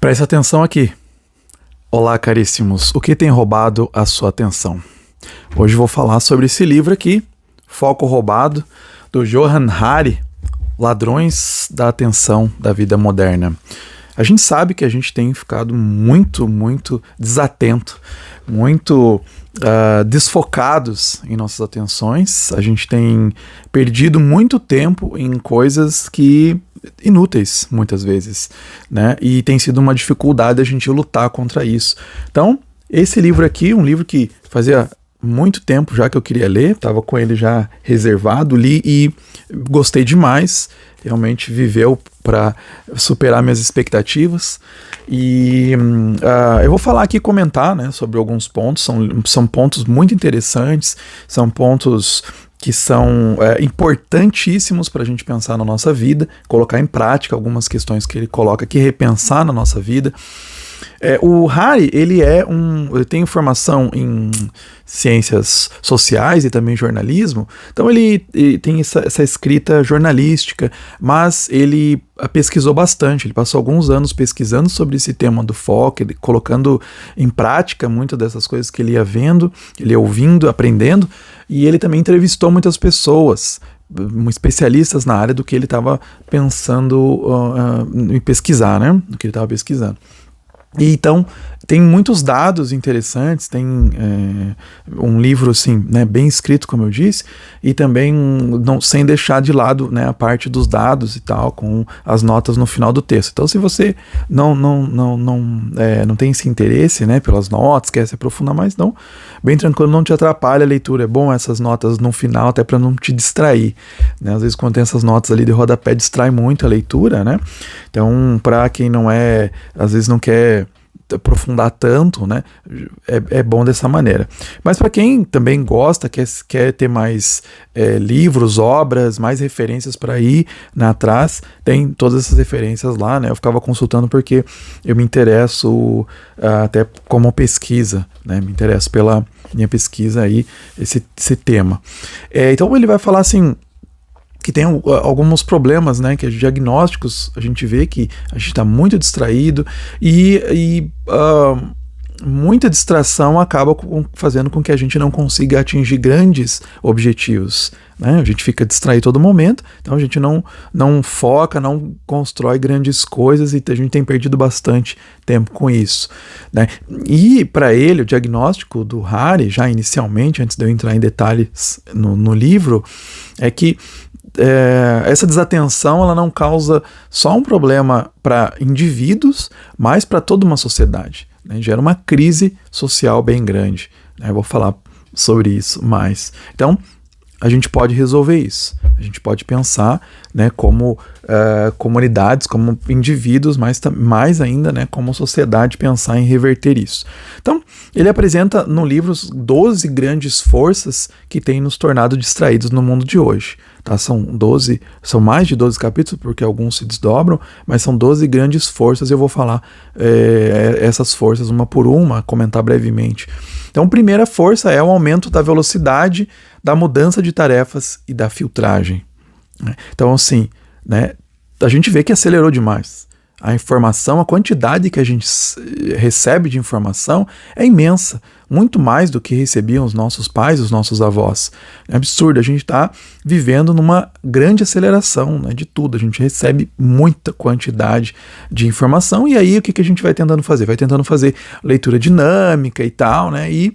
Preste atenção aqui. Olá, caríssimos. O que tem roubado a sua atenção? Hoje vou falar sobre esse livro aqui, Foco Roubado, do Johann Hari, Ladrões da Atenção da Vida Moderna. A gente sabe que a gente tem ficado muito desatento, muito desfocados em nossas atenções. A gente tem perdido muito tempo em coisas que inúteis, muitas vezes, né? E tem sido uma dificuldade a gente lutar contra isso. Então, esse livro aqui, um livro que fazia muito tempo já que eu queria ler, estava com ele já reservado, li e gostei demais, realmente viveu para superar minhas expectativas. E eu vou falar aqui, comentar, né, sobre alguns pontos, são pontos muito interessantes, são pontos que são importantíssimos para a gente pensar na nossa vida, colocar em prática algumas questões que ele coloca aqui, repensar na nossa vida. O Hari, ele tem formação em ciências sociais e também jornalismo, então ele tem essa escrita jornalística, mas ele pesquisou bastante, ele passou alguns anos pesquisando sobre esse tema do foco, colocando em prática muitas dessas coisas que ele ia vendo, ele ia ouvindo, aprendendo, e ele também entrevistou muitas pessoas, especialistas na área do que ele estava pensando em pesquisar, né? Do que ele estava pesquisando. E então, tem muitos dados interessantes, tem um livro assim, né, bem escrito, como eu disse, e também sem deixar de lado, né, a parte dos dados e tal, com as notas no final do texto. Então, se você não tem esse interesse, né, pelas notas, quer se aprofundar mais, não, bem tranquilo, não te atrapalha a leitura. É bom essas notas no final, até para não te distrair, né? Às vezes, quando tem essas notas ali de rodapé, distrai muito a leitura, né? Então, para quem às vezes não quer aprofundar tanto, né, é bom dessa maneira. Mas para quem também gosta, quer ter mais livros, obras, mais referências para ir atrás, tem todas essas referências lá, né? Eu ficava consultando porque eu me interesso até como pesquisa, né? Me interesso pela minha pesquisa aí, esse tema. Então ele vai falar assim, que tem alguns problemas, né, que diagnósticos, a gente vê que a gente está muito distraído e muita distração acaba fazendo com que a gente não consiga atingir grandes objetivos, né? A gente fica distraído todo momento, então a gente não foca, não constrói grandes coisas e a gente tem perdido bastante tempo com isso, né? E para ele, o diagnóstico do Hari, já inicialmente, antes de eu entrar em detalhes no livro, é que essa desatenção ela não causa só um problema para indivíduos, mas para toda uma sociedade, né? Gera uma crise social bem grande, né? Eu vou falar sobre isso mais. Então, a gente pode resolver isso. A gente pode pensar, né, como comunidades, como indivíduos, mas mais ainda, né, como sociedade, pensar em reverter isso. Então, ele apresenta no livro 12 grandes forças que têm nos tornado distraídos no mundo de hoje. Tá? São mais de 12 capítulos, porque alguns se desdobram, mas são 12 grandes forças e eu vou falar essas forças uma por uma, comentar brevemente. Então, a primeira força é o aumento da velocidade, da mudança de tarefas e da filtragem. Então, assim, né, a gente vê que acelerou demais. A informação, a quantidade que a gente recebe de informação é imensa, muito mais do que recebiam os nossos pais, os nossos avós. É absurdo, a gente está vivendo numa grande aceleração, né, de tudo, a gente recebe muita quantidade de informação e aí o que a gente vai tentando fazer? Vai tentando fazer leitura dinâmica e tal, né, e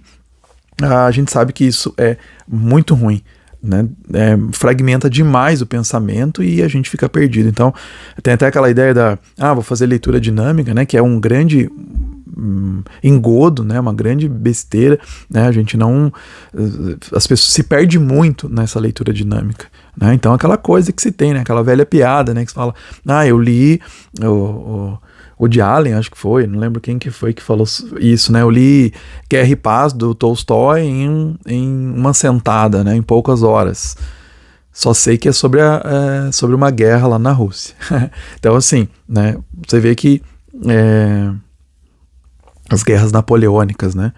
a gente sabe que isso é muito ruim, né? Fragmenta demais o pensamento e a gente fica perdido. Então tem até aquela ideia vou fazer leitura dinâmica, né, que é um grande engodo, né, uma grande besteira, né? A gente as pessoas se perdem muito nessa leitura dinâmica, né? Então aquela coisa que se tem, né, aquela velha piada, né, que se fala, eu li o de Allen, acho que foi, não lembro quem que foi que falou isso, né? Eu li Guerra e Paz do Tolstói em uma sentada, né? Em poucas horas. Só sei que é sobre uma guerra lá na Rússia. Então, assim, né? Você vê que as guerras napoleônicas, né?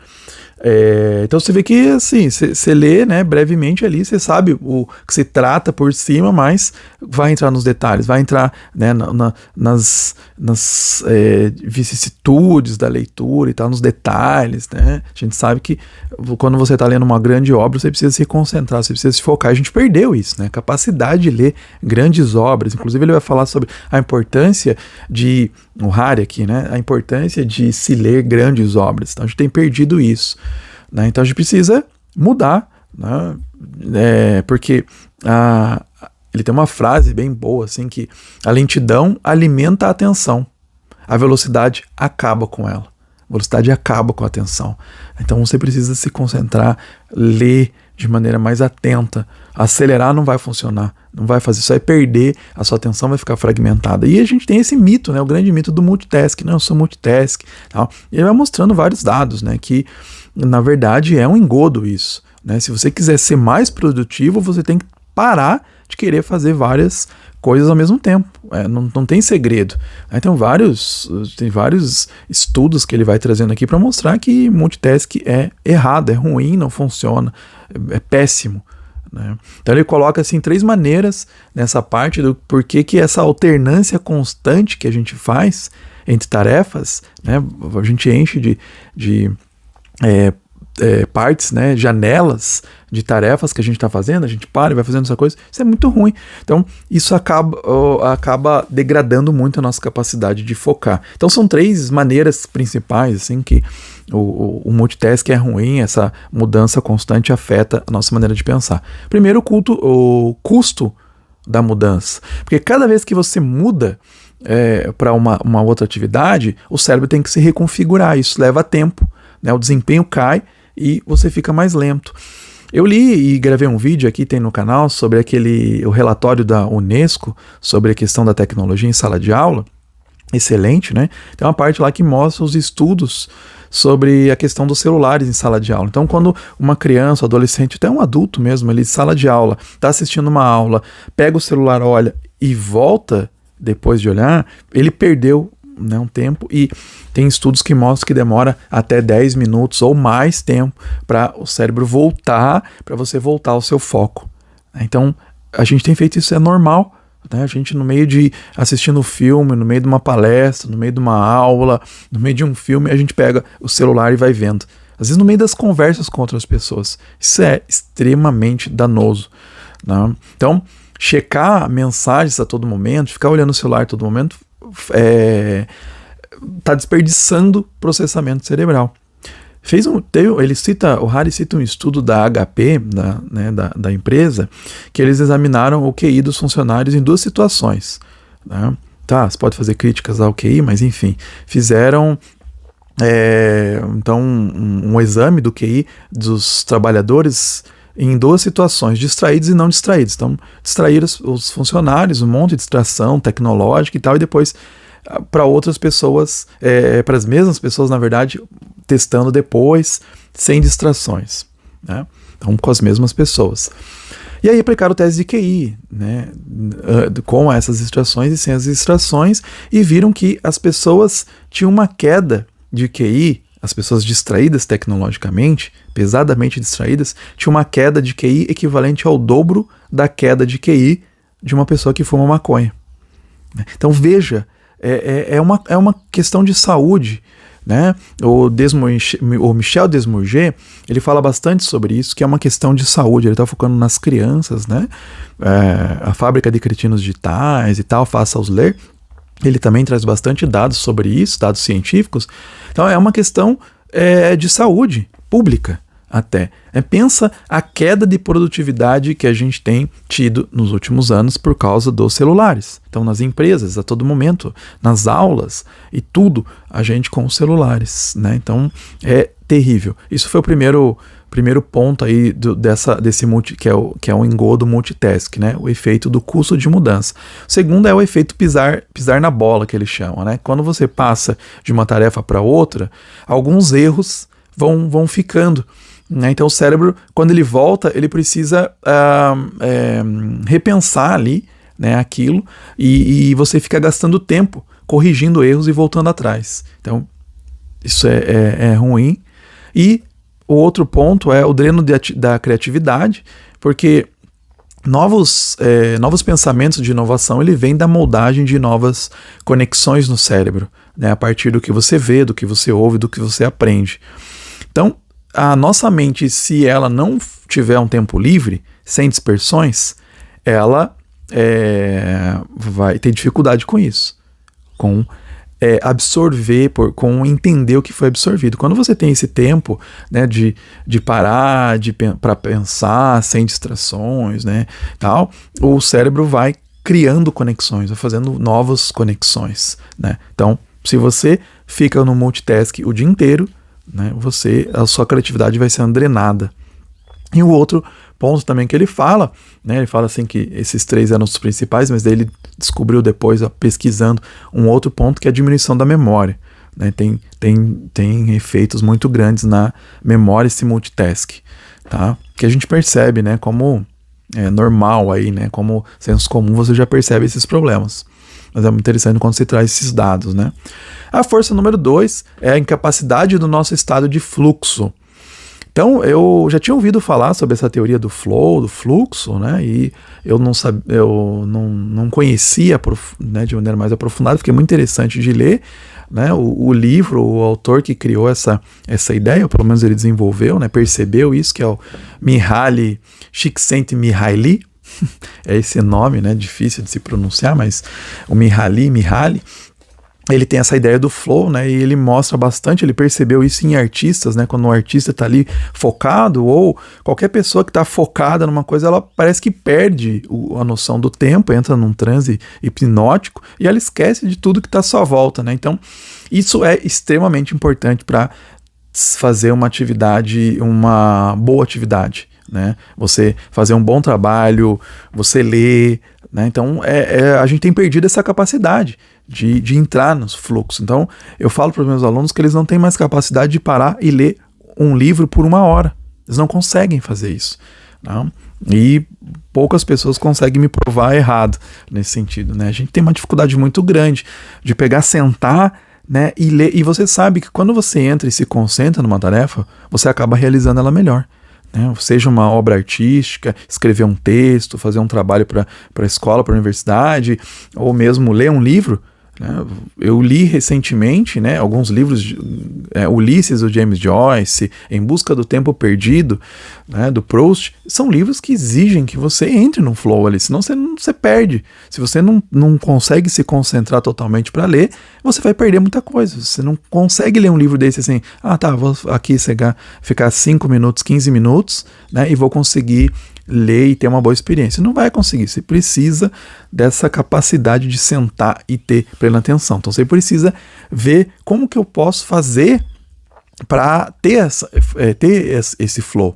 Então você vê que assim, você lê, né, brevemente ali, você sabe o que se trata por cima, mas vai entrar nos detalhes, vai entrar, né, nas vicissitudes da leitura e tal, nos detalhes, né? A gente sabe que quando você está lendo uma grande obra, você precisa se concentrar, você precisa se focar. A gente perdeu isso, né? A capacidade de ler grandes obras. Inclusive ele vai falar sobre a importância de, o Hari aqui, né? A importância de se ler grandes obras. Então a gente tem perdido isso, né? Então a gente precisa mudar, né? Porque ele tem uma frase bem boa, assim, que a lentidão alimenta a atenção, a velocidade acaba com ela. A velocidade acaba com a atenção. Então você precisa se concentrar, ler de maneira mais atenta. Acelerar não vai funcionar, não vai fazer, isso vai perder, a sua atenção vai ficar fragmentada. E a gente tem esse mito, né, o grande mito do multitask, eu sou multitask, tal. E ele vai mostrando vários dados, né, que na verdade é um engodo isso, né? Se você quiser ser mais produtivo, você tem que parar de querer fazer várias coisas ao mesmo tempo. Não tem segredo. Tem vários estudos que ele vai trazendo aqui para mostrar que multitask é errado, é ruim, não funciona, é péssimo, né? Então ele coloca assim 3 maneiras nessa parte do porquê que essa alternância constante que a gente faz entre tarefas, né, a gente enche de partes, né, janelas de tarefas que a gente está fazendo, a gente para e vai fazendo essa coisa, isso é muito ruim. Então isso acaba degradando muito a nossa capacidade de focar. Então são 3 maneiras principais assim que o multitask é ruim, essa mudança constante afeta a nossa maneira de pensar. Primeiro, o custo da mudança, porque cada vez que você muda para uma outra atividade, o cérebro tem que se reconfigurar, isso leva tempo, né? O desempenho cai e você fica mais lento. Eu li e gravei um vídeo aqui, tem no canal, sobre o relatório da Unesco sobre a questão da tecnologia em sala de aula. Excelente, né? Tem uma parte lá que mostra os estudos sobre a questão dos celulares em sala de aula. Então, quando uma criança, adolescente, até um adulto mesmo, ali de sala de aula, está assistindo uma aula, pega o celular, olha e volta depois de olhar, ele perdeu, né, um tempo, e tem estudos que mostram que demora até 10 minutos ou mais tempo para o cérebro voltar, para você voltar ao seu foco. Então, a gente tem feito isso, é normal, né? A gente no meio de assistindo um filme, no meio de uma palestra, no meio de uma aula, no meio de um filme, a gente pega o celular e vai vendo. Às vezes no meio das conversas com outras pessoas. Isso é extremamente danoso, né? Então, checar mensagens a todo momento, ficar olhando o celular a todo momento, tá desperdiçando processamento cerebral. O Hari cita um estudo da HP, da empresa, que eles examinaram o QI dos funcionários em 2 situações, né? Tá, você pode fazer críticas ao QI, mas enfim, fizeram então um exame do QI dos trabalhadores em 2 situações, distraídos e não distraídos. Então, distrair os funcionários, um monte de distração tecnológica e tal, e depois para outras pessoas, para as mesmas pessoas, na verdade, testando depois, sem distrações, né? Então, com as mesmas pessoas. E aí aplicaram o teste de QI, né, com essas distrações e sem as distrações, e viram que as pessoas tinham uma queda de QI, as pessoas distraídas tecnologicamente, pesadamente distraídas, tinham uma queda de QI equivalente ao dobro da queda de QI de uma pessoa que fuma maconha. Então veja, é uma questão de saúde, né? O Michel Desmourget, ele fala bastante sobre isso, que é uma questão de saúde. Ele está focando nas crianças, né? A fábrica de cretinos digitais e tal, faça-os ler. Ele também traz bastante dados sobre isso, dados científicos. Então é uma questão de saúde pública até. Pensa a queda de produtividade que a gente tem tido nos últimos anos por causa dos celulares. Então nas empresas, a todo momento, nas aulas e tudo, a gente com os celulares, né? Então é terrível. Isso foi o primeiro ponto aí que é o engodo multitask, né? O efeito do custo de mudança. O segundo é o efeito pisar na bola, que eles chamam, né? Quando você passa de uma tarefa para outra, alguns erros vão ficando, né? Então o cérebro, quando ele volta, ele precisa repensar ali, né, aquilo, e você fica gastando tempo corrigindo erros e voltando atrás. Então isso é ruim. E o outro ponto é o dreno da criatividade, porque novos pensamentos de inovação, ele vem da moldagem de novas conexões no cérebro, né, a partir do que você vê, do que você ouve, do que você aprende. Então, a nossa mente, se ela não tiver um tempo livre, sem dispersões, ela vai ter dificuldade com isso, com absorver, com entender o que foi absorvido. Quando você tem esse tempo, né, de parar para pensar sem distrações, né, tal, o cérebro vai criando conexões, vai fazendo novas conexões, né? Então, se você fica no multitask o dia inteiro, né, a sua criatividade vai ser drenada. E o outro ponto também que ele fala, né, ele fala assim que esses 3 eram os principais, mas daí ele descobriu depois, pesquisando, um outro ponto que é a diminuição da memória, né, tem efeitos muito grandes na memória esse multitask, tá? Que a gente percebe, né, como é normal aí, né, como senso comum você já percebe esses problemas. Mas é muito interessante quando você traz esses dados, né? A força número 2 é a incapacidade do nosso estado de fluxo. Então, eu já tinha ouvido falar sobre essa teoria do flow, do fluxo, né? E eu não conhecia, né, de maneira mais aprofundada, fiquei muito interessante de ler, né? O livro, o autor que criou essa ideia, ou pelo menos ele desenvolveu, né? Percebeu isso, que é o Mihaly Csikszentmihalyi. É esse nome, né? Difícil de se pronunciar, mas o Mihaly, ele tem essa ideia do flow, né, e ele mostra bastante, ele percebeu isso em artistas, né, quando o artista está ali focado, ou qualquer pessoa que está focada numa coisa, ela parece que perde a noção do tempo, entra num transe hipnótico, e ela esquece de tudo que está à sua volta, né, então isso é extremamente importante para fazer uma atividade, uma boa atividade, né, você fazer um bom trabalho, você ler, né, então a gente tem perdido essa capacidade de entrar nos fluxos. Então, eu falo para os meus alunos que eles não têm mais capacidade de parar e ler um livro por 1 hora. Eles não conseguem fazer isso, não? E poucas pessoas conseguem me provar errado nesse sentido, né? A gente tem uma dificuldade muito grande de pegar, sentar, né, e ler. E você sabe que quando você entra e se concentra numa tarefa, você acaba realizando ela melhor. Seja uma obra artística, escrever um texto, fazer um trabalho para a escola, para a universidade, ou mesmo ler um livro, né? Eu li recentemente, né, alguns livros, Ulisses, do James Joyce, Em Busca do Tempo Perdido, né, do Proust, são livros que exigem que você entre no flow ali, senão você perde. Se você não consegue se concentrar totalmente para ler, você vai perder muita coisa. Você não consegue ler um livro desse assim, vou aqui ficar 5 minutos, 15 minutos, né, e vou conseguir ler e ter uma boa experiência. Não vai conseguir, você precisa dessa capacidade de sentar e ter plena atenção. Então você precisa ver como que eu posso fazer para ter esse flow,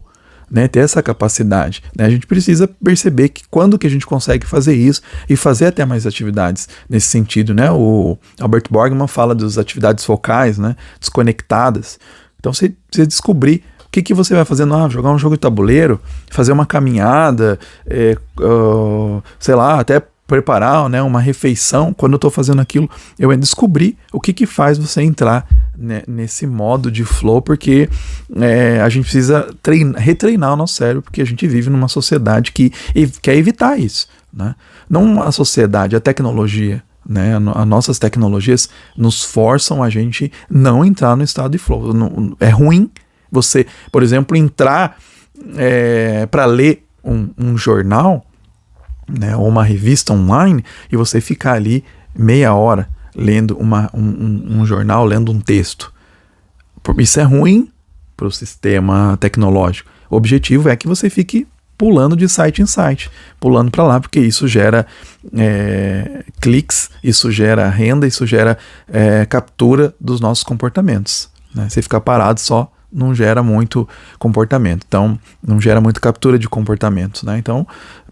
né? Ter essa capacidade, né? A gente precisa perceber que quando que a gente consegue fazer isso e fazer até mais atividades nesse sentido, né? O Albert Borgman fala das atividades focais, né, desconectadas. Então você descobrir o que você vai fazer? Jogar um jogo de tabuleiro, fazer uma caminhada, sei lá, até preparar, né, uma refeição. Quando eu estou fazendo aquilo, eu descobri o que faz você entrar, né, nesse modo de flow, porque a gente precisa retreinar o nosso cérebro, porque a gente vive numa sociedade que quer evitar isso, né? Não a sociedade, a tecnologia, né? As nossas tecnologias nos forçam a gente não entrar no estado de flow. É ruim você, por exemplo, entrar para ler um jornal, né, ou uma revista online, e você ficar ali meia hora lendo um jornal, lendo um texto. Isso é ruim para o sistema tecnológico. O objetivo é que você fique pulando de site em site, pulando para lá, porque isso gera cliques, isso gera renda, isso gera captura dos nossos comportamentos, né? Você ficar parado só não gera muito comportamento, então não gera muito captura de comportamentos, né? Então,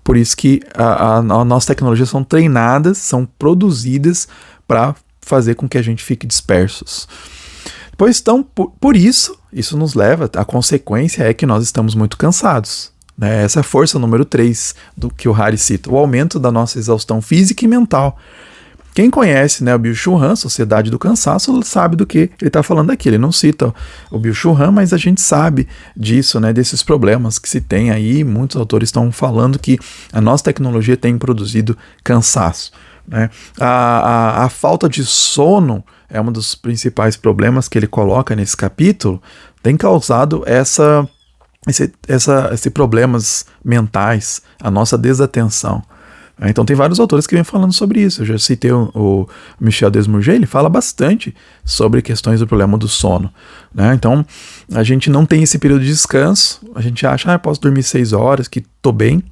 por isso que as nossas tecnologias são treinadas, são produzidas para fazer com que a gente fique dispersos. Pois então, por isso nos leva, a consequência é que nós estamos muito cansados, né? Essa é a força número 3 do que o Harry cita, o aumento da nossa exaustão física e mental. Quem conhece, né, o Byung-Chul Han, Sociedade do Cansaço, sabe do que ele está falando aqui. Ele não cita o Byung-Chul Han, mas a gente sabe disso, né, desses problemas que se tem aí. Muitos autores estão falando que a nossa tecnologia tem produzido cansaço, né? A falta de sono é um dos principais problemas que ele coloca nesse capítulo, tem causado esses problemas mentais, a nossa desatenção. Então tem vários autores que vêm falando sobre isso. Eu já citei o Michel Desmourget, ele fala bastante sobre questões do problema do sono, né? Então a gente não tem esse período de descanso, a gente acha, posso dormir 6 horas, que tô bem,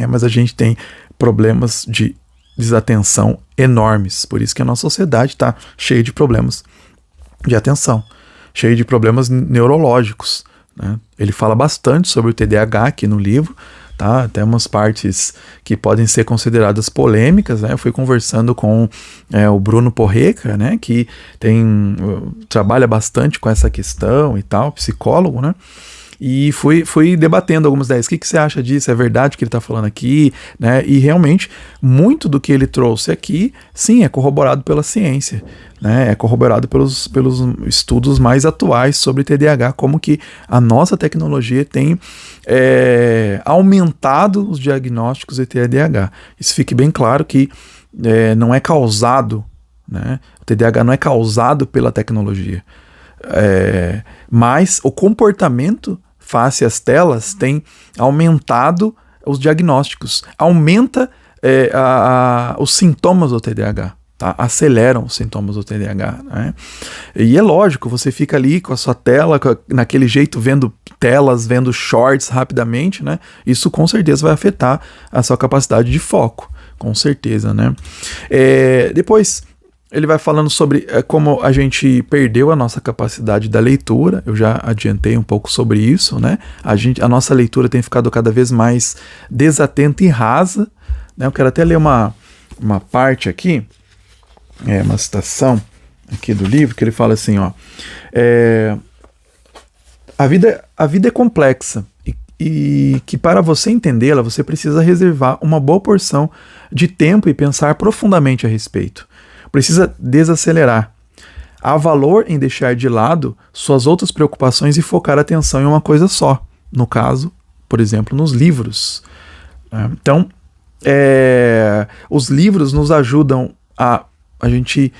mas a gente tem problemas de desatenção enormes, por isso que a nossa sociedade está cheia de problemas de atenção, cheia de problemas neurológicos, né? Ele fala bastante sobre o TDAH aqui no livro, tá? Tem umas partes que podem ser consideradas polêmicas, né? Eu fui conversando com o Bruno Porreca, né? Que trabalha bastante com essa questão e tal, psicólogo, né? E fui debatendo algumas ideias. O que você acha disso? É verdade o que ele está falando aqui, né? E realmente, muito do que ele trouxe aqui, sim, é corroborado pela ciência, né? É corroborado pelos estudos mais atuais sobre TDAH, como que a nossa tecnologia tem aumentado os diagnósticos de TDAH. Isso fique bem claro que não é causado, né? O TDAH não é causado pela tecnologia, mas o comportamento face às telas tem aumentado os diagnósticos, aumenta os sintomas do TDAH, tá? Aceleram os sintomas do TDAH, né? E é lógico, você fica ali com a sua tela, naquele jeito, vendo telas, vendo shorts rapidamente, né? Isso com certeza vai afetar a sua capacidade de foco, com certeza, né? Depois ele vai falando sobre como a gente perdeu a nossa capacidade da leitura. Eu já adiantei um pouco sobre isso, né? A nossa leitura tem ficado cada vez mais desatenta e rasa, né? Eu quero até ler uma parte aqui, uma citação aqui do livro, que ele fala assim, ó, a vida é complexa e que para você entendê-la, você precisa reservar uma boa porção de tempo e pensar profundamente a respeito. Precisa desacelerar. Há valor em deixar de lado suas outras preocupações e focar a atenção em uma coisa só. No caso, por exemplo, nos livros. Então, os livros nos ajudam a gente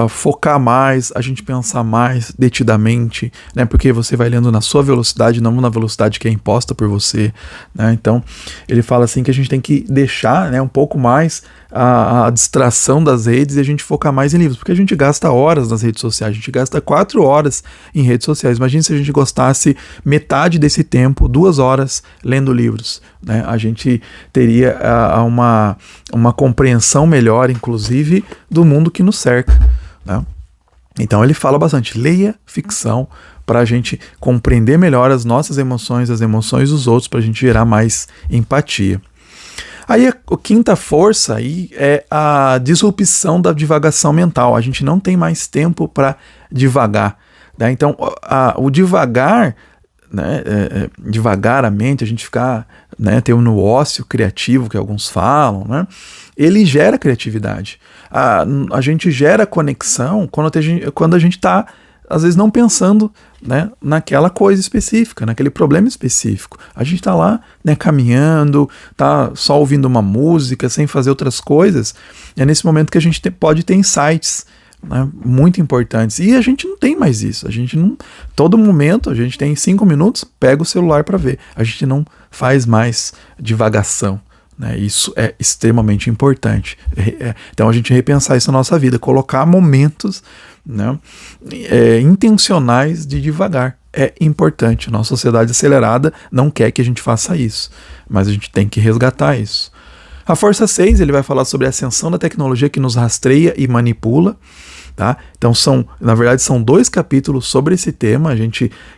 focar mais, a gente pensar mais detidamente, né? Porque você vai lendo na sua velocidade, não na velocidade que é imposta por você, né? Então, ele fala assim que a gente tem que deixar, né, um pouco mais a distração das redes e a gente focar mais em livros, porque a gente gasta horas nas redes sociais, a gente gasta 4 horas em redes sociais. Imagina se a gente gostasse metade desse tempo, 2 horas, lendo livros, né? A gente teria uma compreensão melhor, inclusive, do mundo que nos cerca, né? Então ele fala bastante, leia ficção para a gente compreender melhor as nossas emoções, as emoções dos outros, para a gente gerar mais empatia. Aí a quinta força aí é a disrupção da divagação mental. A gente não tem mais tempo para divagar, né? Então o divagar, né, devagar a mente, a gente ficar, né, ter um ócio criativo que alguns falam, né, ele gera criatividade. A gente gera conexão quando a gente está, às vezes, não pensando, né, naquela coisa específica, naquele problema específico. A gente está lá, né, caminhando, tá só ouvindo uma música, sem fazer outras coisas. É nesse momento que a gente pode ter insights, né, muito importantes. E a gente não tem mais isso. A gente não. Todo momento, a gente tem 5 minutos, pega o celular para ver. A gente não faz mais divagação, né? Isso é extremamente importante. Então a gente repensar isso na nossa vida, colocar momentos, né, intencionais de divagar. É importante. Nossa sociedade acelerada não quer que a gente faça isso, mas a gente tem que resgatar isso. A força 6, ele vai falar sobre a ascensão da tecnologia que nos rastreia e manipula, tá? Então na verdade são 2 capítulos sobre esse tema.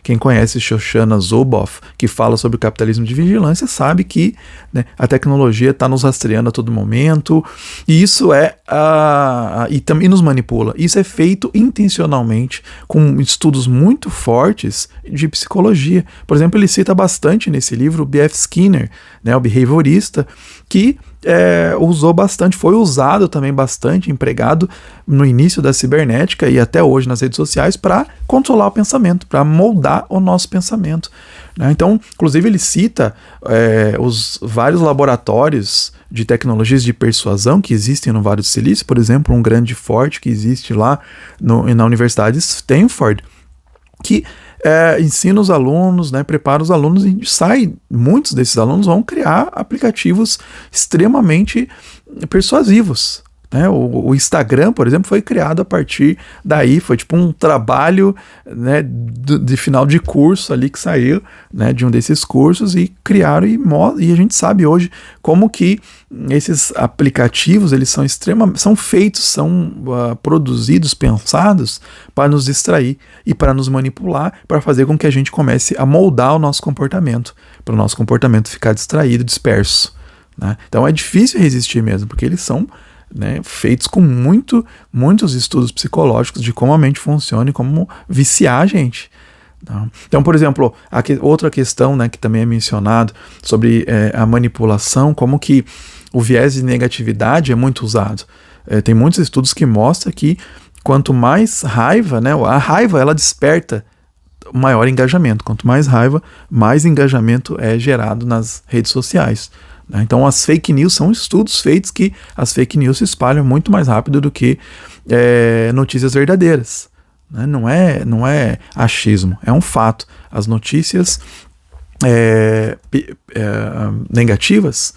Quem conhece Shoshana Zuboff, que fala sobre o capitalismo de vigilância, sabe que, né, a tecnologia está nos rastreando a todo momento, e isso e também nos manipula. Isso é feito intencionalmente, com estudos muito fortes de psicologia. Por exemplo, ele cita bastante nesse livro o B.F. Skinner, né, o behaviorista, que usou bastante, foi usado também bastante, empregado no início da cibernética e até hoje nas redes sociais para controlar o pensamento, para moldar o nosso pensamento, né? Então, inclusive ele cita os vários laboratórios de tecnologias de persuasão que existem no Vale do Silício, por exemplo, um grande forte que existe lá na Universidade de Stanford, que ensina os alunos, né, prepara os alunos e muitos desses alunos vão criar aplicativos extremamente persuasivos, né? O Instagram, por exemplo, foi criado a partir daí, foi tipo um trabalho, né, de final de curso ali que saiu, né, de um desses cursos e criaram e a gente sabe hoje como que esses aplicativos eles são feitos, são produzidos, pensados para nos distrair e para nos manipular, para fazer com que a gente comece a moldar o nosso comportamento, para o nosso comportamento ficar distraído, disperso, né? Então é difícil resistir mesmo, porque eles são, né, feitos com muitos estudos psicológicos de como a mente funciona e como viciar a gente. Tá? Então, por exemplo, outra questão, né, que também é mencionado sobre a manipulação, como que o viés de negatividade é muito usado. Tem muitos estudos que mostram que quanto mais raiva, né, a raiva ela desperta maior engajamento. Quanto mais raiva, mais engajamento é gerado nas redes sociais. Então as fake news são estudos feitos que as fake news se espalham muito mais rápido do que notícias verdadeiras, né? Não é achismo, é um fato. As notícias negativas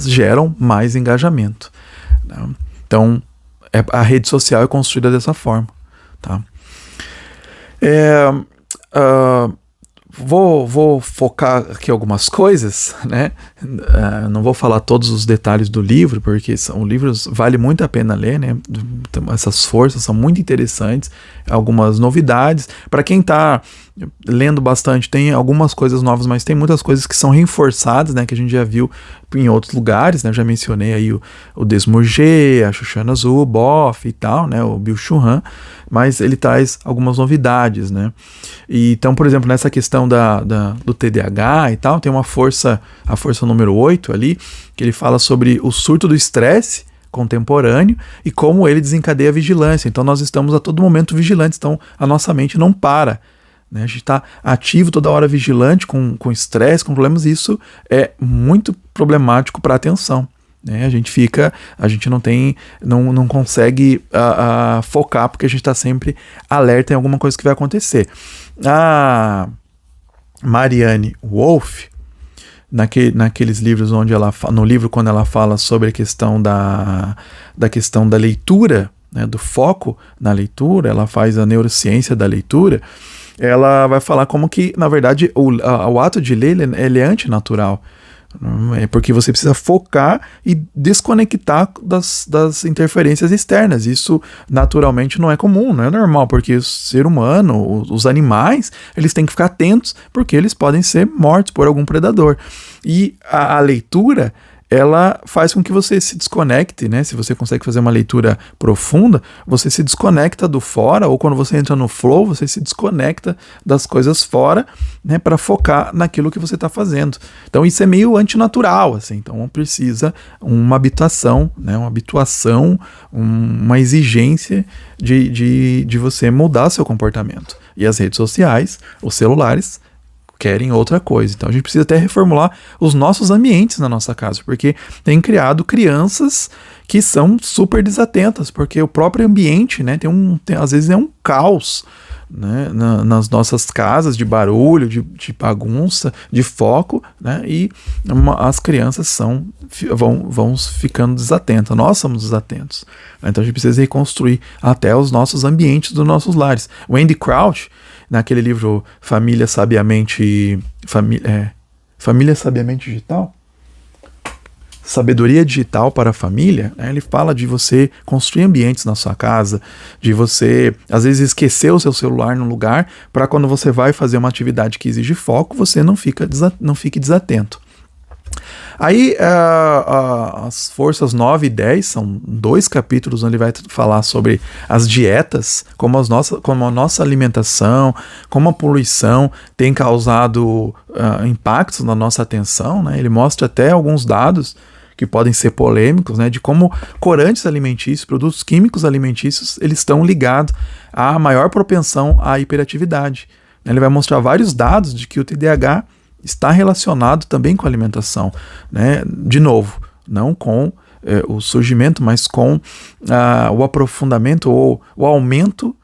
geram mais engajamento, né? Então a rede social é construída dessa forma, tá? Vou focar aqui algumas coisas, né? Não vou falar todos os detalhes do livro, porque são livros vale muito a pena ler, né? Essas forças são muito interessantes, algumas novidades. Para quem está lendo bastante, tem algumas coisas novas, mas tem muitas coisas que são reforçadas, né? Que a gente já viu em outros lugares, né? Eu já mencionei aí o Desmurger, a Shoshana Zuboff e tal, né? O Bill Churran, mas ele traz algumas novidades, né? E, então, por exemplo, nessa questão do TDAH e tal, tem a força número 8 ali, que ele fala sobre o surto do estresse contemporâneo e como ele desencadeia a vigilância. Então nós estamos a todo momento vigilantes, então a nossa mente não para, né? A gente está ativo toda hora vigilante, com estresse, com problemas, e isso é muito problemático para a atenção, né? A gente não consegue focar, porque a gente está sempre alerta em alguma coisa que vai acontecer. A Marianne Wolf, naqueles livros onde no livro quando ela fala sobre a questão da leitura, né, do foco na leitura, ela faz a neurociência da leitura, ela vai falar como que, na verdade, o ato de ler ele é antinatural. É porque você precisa focar e desconectar das interferências externas. Isso naturalmente não é comum, não é normal, porque o ser humano, os animais, eles têm que ficar atentos, porque eles podem ser mortos por algum predador. E a leitura, ela faz com que você se desconecte, né? Se você consegue fazer uma leitura profunda, você se desconecta do fora, ou quando você entra no flow, você se desconecta das coisas fora, né? Para focar naquilo que você está fazendo. Então isso é meio antinatural, assim. Então precisa uma habituação, né? Uma exigência de você mudar seu comportamento. E as redes sociais, os celulares, querem outra coisa. Então a gente precisa até reformular os nossos ambientes na nossa casa, porque tem criado crianças que são super desatentas, porque o próprio ambiente, né, às vezes é um caos, né, nas nossas casas, de barulho, de bagunça, de foco, né, e as crianças vão ficando desatentas, nós somos desatentos. Então a gente precisa reconstruir até os nossos ambientes dos nossos lares. O Andy Crouch, naquele livro Família Sabiamente Digital, Sabedoria Digital para a Família, né, ele fala de você construir ambientes na sua casa, de você, às vezes, esquecer o seu celular num lugar, para quando você vai fazer uma atividade que exige foco, você não fique desatento. Aí, as forças 9 e 10 são 2 capítulos onde ele vai falar sobre as dietas, como a nossa alimentação, como a poluição tem causado impactos na nossa atenção, né? Ele mostra até alguns dados que podem ser polêmicos, né, de como corantes alimentícios, produtos químicos alimentícios, eles estão ligados à maior propensão à hiperatividade. Ele vai mostrar vários dados de que o TDAH está relacionado também com a alimentação, né, de novo, não com o surgimento, mas com o aprofundamento ou o aumento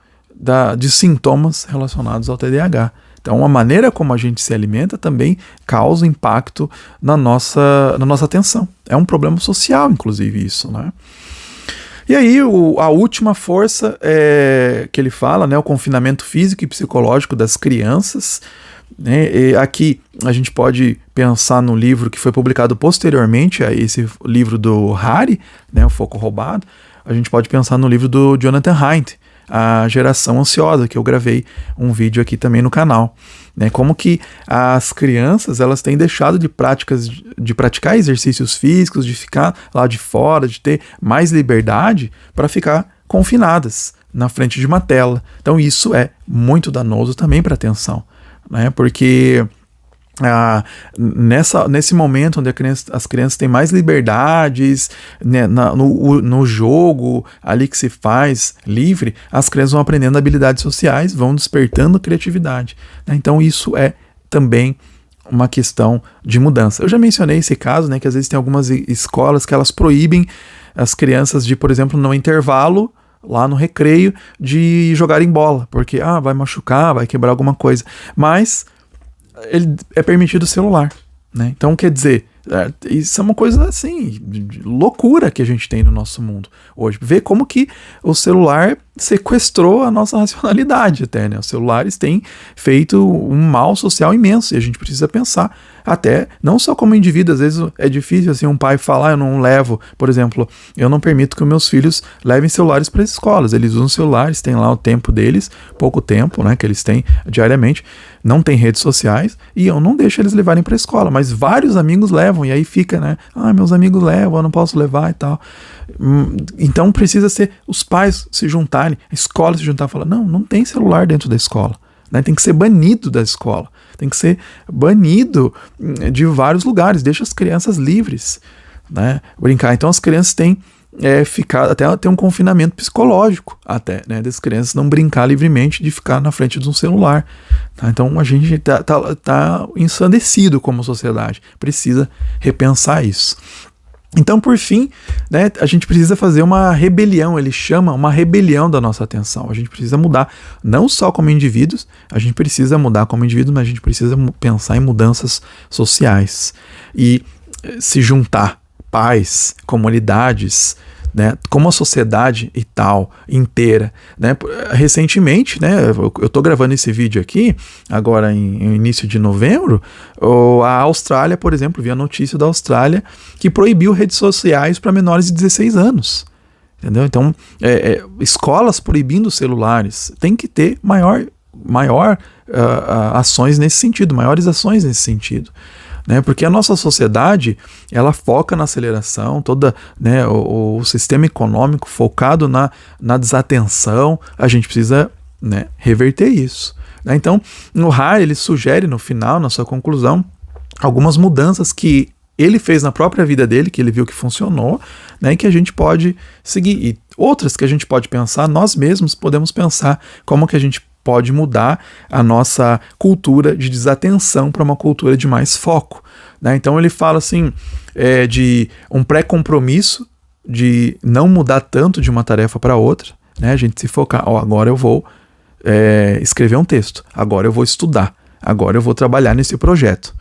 de sintomas relacionados ao TDAH. Então, a maneira como a gente se alimenta também causa impacto na nossa atenção. É um problema social, inclusive, isso, né? E aí, a última força que ele fala, né, o confinamento físico e psicológico das crianças, né? E aqui a gente pode pensar no livro que foi publicado posteriormente a esse livro do Harari, né, O Foco Roubado. A gente pode pensar no livro do Jonathan Haidt, A Geração Ansiosa, que eu gravei um vídeo aqui também no canal, né? Como que as crianças elas têm deixado de praticar exercícios físicos, de ficar lá de fora, de ter mais liberdade para ficar confinadas na frente de uma tela. Então isso é muito danoso também para a atenção, né? Porque nesse momento onde as crianças têm mais liberdades, né, no jogo ali que se faz livre, as crianças vão aprendendo habilidades sociais, vão despertando criatividade, né? Então isso é também uma questão de mudança. Eu já mencionei esse caso, né, que às vezes tem algumas escolas que elas proíbem as crianças de, por exemplo, no intervalo, lá no recreio, de jogarem bola, porque vai machucar, vai quebrar alguma coisa, mas ele é permitido o celular, né? Então, quer dizer, isso é uma coisa assim, de loucura que a gente tem no nosso mundo hoje. Ver como que o celular sequestrou a nossa racionalidade até, né? Os celulares têm feito um mal social imenso e a gente precisa pensar até, não só como indivíduo, às vezes é difícil assim um pai falar, eu não levo, por exemplo, eu não permito que os meus filhos levem celulares para as escolas, eles usam celulares, tem lá o tempo deles, pouco tempo, né, que eles têm diariamente, não tem redes sociais e eu não deixo eles levarem para a escola, mas vários amigos levam e aí fica, né, meus amigos levam, eu não posso levar e tal. Então precisa ser os pais se juntarem, a escola se juntar e falar, não tem celular dentro da escola, né? Tem que ser banido da escola, tem que ser banido de vários lugares, deixa as crianças livres, né? Brincar. Então as crianças têm ficado, até tem um confinamento psicológico até, né, das crianças não brincar livremente de ficar na frente de um celular, tá? Então a gente tá ensandecido como sociedade, precisa repensar isso. Então, por fim, né, a gente precisa fazer uma rebelião, ele chama uma rebelião da nossa atenção. A gente precisa mudar, não só como indivíduos, a gente precisa mudar como indivíduo, mas a gente precisa pensar em mudanças sociais e se juntar, pais, comunidades, né, como a sociedade e tal, inteira, né? Recentemente, né, eu tô gravando esse vídeo aqui, agora em início de novembro, a Austrália, por exemplo, vi a notícia da Austrália que proibiu redes sociais para menores de 16 anos, entendeu? Então, escolas proibindo celulares, tem que ter maior ações nesse sentido, maiores ações nesse sentido, né? Porque a nossa sociedade, ela foca na aceleração, toda, né, o sistema econômico focado na desatenção, a gente precisa, né, reverter isso, né? Então, o Harari, ele sugere no final, na sua conclusão, algumas mudanças que ele fez na própria vida dele, que ele viu que funcionou, né, e que a gente pode seguir, e outras que a gente pode pensar, nós mesmos podemos pensar como que a gente pode mudar a nossa cultura de desatenção para uma cultura de mais foco, né? Então ele fala assim, de um pré-compromisso de não mudar tanto de uma tarefa para outra, né? A gente se focar, agora eu vou escrever um texto, agora eu vou estudar, agora eu vou trabalhar nesse projeto.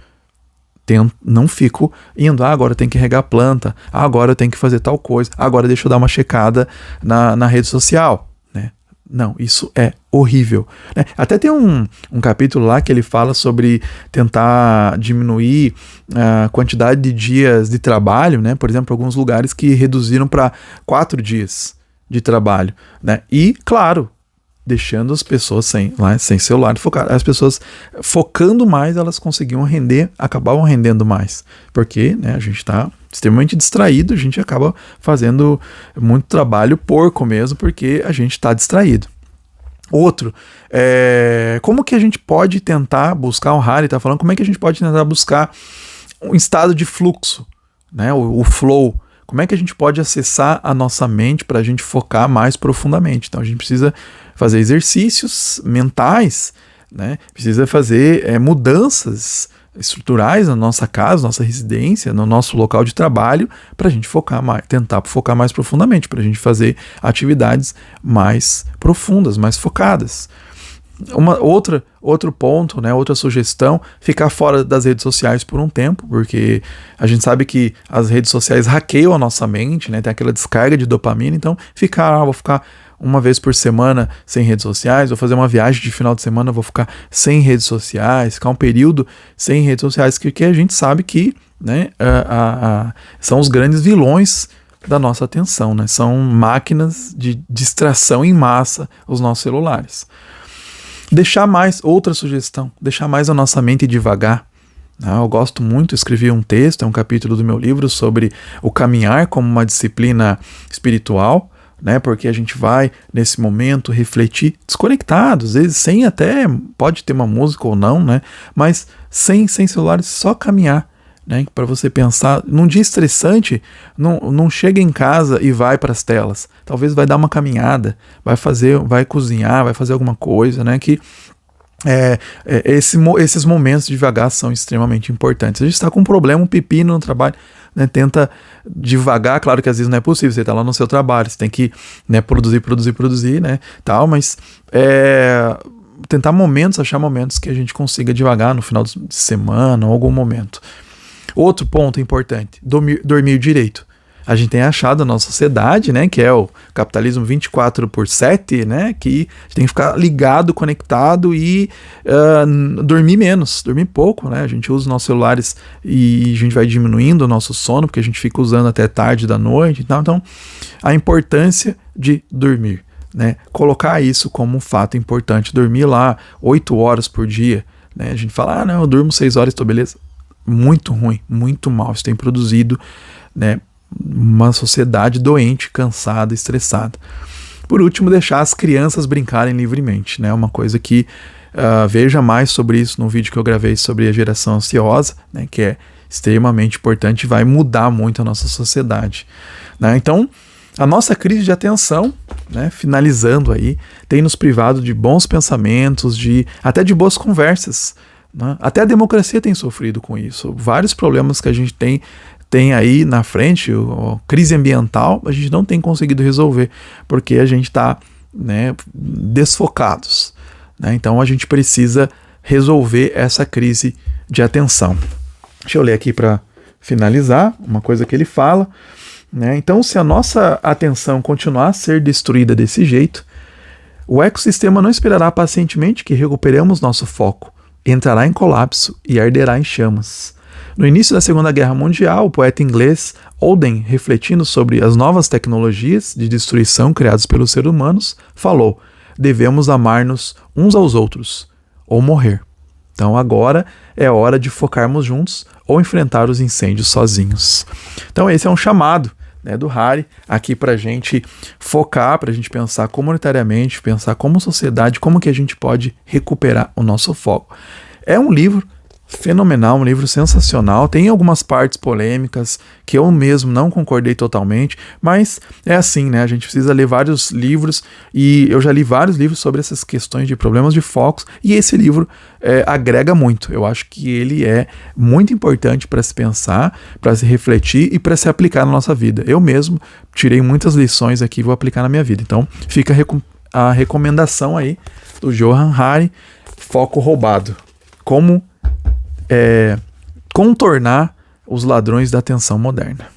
Não fico indo, agora eu tenho que regar a planta, agora eu tenho que fazer tal coisa, agora deixa eu dar uma checada na rede social, né? Não, isso é horrível, né? Até tem um capítulo lá que ele fala sobre tentar diminuir a quantidade de dias de trabalho, né? Por exemplo, alguns lugares que reduziram para 4 dias de trabalho, né? E, claro, deixando as pessoas sem celular focar. As pessoas focando mais, elas conseguiam acabavam rendendo mais, porque, né, a gente está extremamente distraído, a gente acaba fazendo muito trabalho porco mesmo, porque a gente está distraído. Outro, como que a gente pode tentar buscar, o Harari está falando, como é que a gente pode tentar buscar um estado de fluxo, né? O flow. Como é que a gente pode acessar a nossa mente para a gente focar mais profundamente? Então a gente precisa fazer exercícios mentais, né? Precisa fazer mudanças estruturais na nossa casa, nossa residência, no nosso local de trabalho, para a gente focar mais, tentar focar mais profundamente, para a gente fazer atividades mais profundas, mais focadas. Outro ponto, né, outra sugestão, ficar fora das redes sociais por um tempo, porque a gente sabe que as redes sociais hackeiam a nossa mente, né, tem aquela descarga de dopamina, então vou ficar uma vez por semana sem redes sociais, vou fazer uma viagem de final de semana, vou ficar sem redes sociais, ficar um período sem redes sociais, que a gente sabe que, né, são os grandes vilões da nossa atenção, né, são máquinas de distração em massa, os nossos celulares. Outra sugestão, deixar mais a nossa mente devagar. Eu gosto muito, escrevi um texto, é um capítulo do meu livro sobre o caminhar como uma disciplina espiritual, né? Porque a gente vai, nesse momento, refletir desconectado, às vezes sem até, pode ter uma música ou não, né? Mas sem celulares, só caminhar. Né, para você pensar, num dia estressante, não chega em casa e vai para as telas. Talvez vai dar uma caminhada, vai cozinhar, vai fazer alguma coisa, né? Que esses momentos devagar são extremamente importantes. A gente está com um problema, um pepino no trabalho, né, tenta devagar, claro que às vezes não é possível, você está lá no seu trabalho, você tem que, né, produzir, né, tal, mas tentar achar momentos que a gente consiga devagar no final de semana ou algum momento. Outro ponto importante, dormir direito. A gente tem achado na nossa sociedade, né, que é o capitalismo 24/7, né, que a gente tem que ficar ligado, conectado e dormir menos, dormir pouco, né, a gente usa os nossos celulares e a gente vai diminuindo o nosso sono, porque a gente fica usando até tarde da noite e tal. Então, a importância de dormir, né, colocar isso como um fato importante, dormir lá 8 horas por dia, né, a gente fala, não, eu durmo 6 horas, tô beleza. Muito ruim, muito mal. Isso tem produzido, né, uma sociedade doente, cansada, estressada. Por último, deixar as crianças brincarem livremente, né? Uma coisa que veja mais sobre isso no vídeo que eu gravei sobre a geração ansiosa, né, que é extremamente importante e vai mudar muito a nossa sociedade, né? Então, a nossa crise de atenção, né, finalizando aí, tem nos privado de bons pensamentos, até de boas conversas. Até a democracia tem sofrido com isso. Vários problemas que a gente tem aí na frente, a crise ambiental, a gente não tem conseguido resolver, porque a gente está, né, desfocados. Né? Então a gente precisa resolver essa crise de atenção. Deixa eu ler aqui para finalizar uma coisa que ele fala. Né? Então, se a nossa atenção continuar a ser destruída desse jeito, o ecossistema não esperará pacientemente que recuperemos nosso foco. Entrará em colapso e arderá em chamas. No início da Segunda Guerra Mundial, o poeta inglês Oden, refletindo sobre as novas tecnologias de destruição criadas pelos seres humanos, falou: devemos amar-nos uns aos outros ou morrer. Então agora é hora de focarmos juntos ou enfrentar os incêndios sozinhos. Então esse é um chamado, né, do Hari aqui para a gente focar, para a gente pensar comunitariamente, pensar como sociedade, como que a gente pode recuperar o nosso foco. É um livro fenomenal, um livro sensacional, tem algumas partes polêmicas que eu mesmo não concordei totalmente, mas é assim, né, a gente precisa ler vários livros e eu já li vários livros sobre essas questões de problemas de focos e esse livro agrega muito. Eu acho que ele é muito importante para se pensar, para se refletir e para se aplicar na nossa vida. Eu mesmo tirei muitas lições aqui e vou aplicar na minha vida. Então fica a recomendação aí do Johann Hari, Foco Roubado. Como contornar os ladrões da atenção moderna.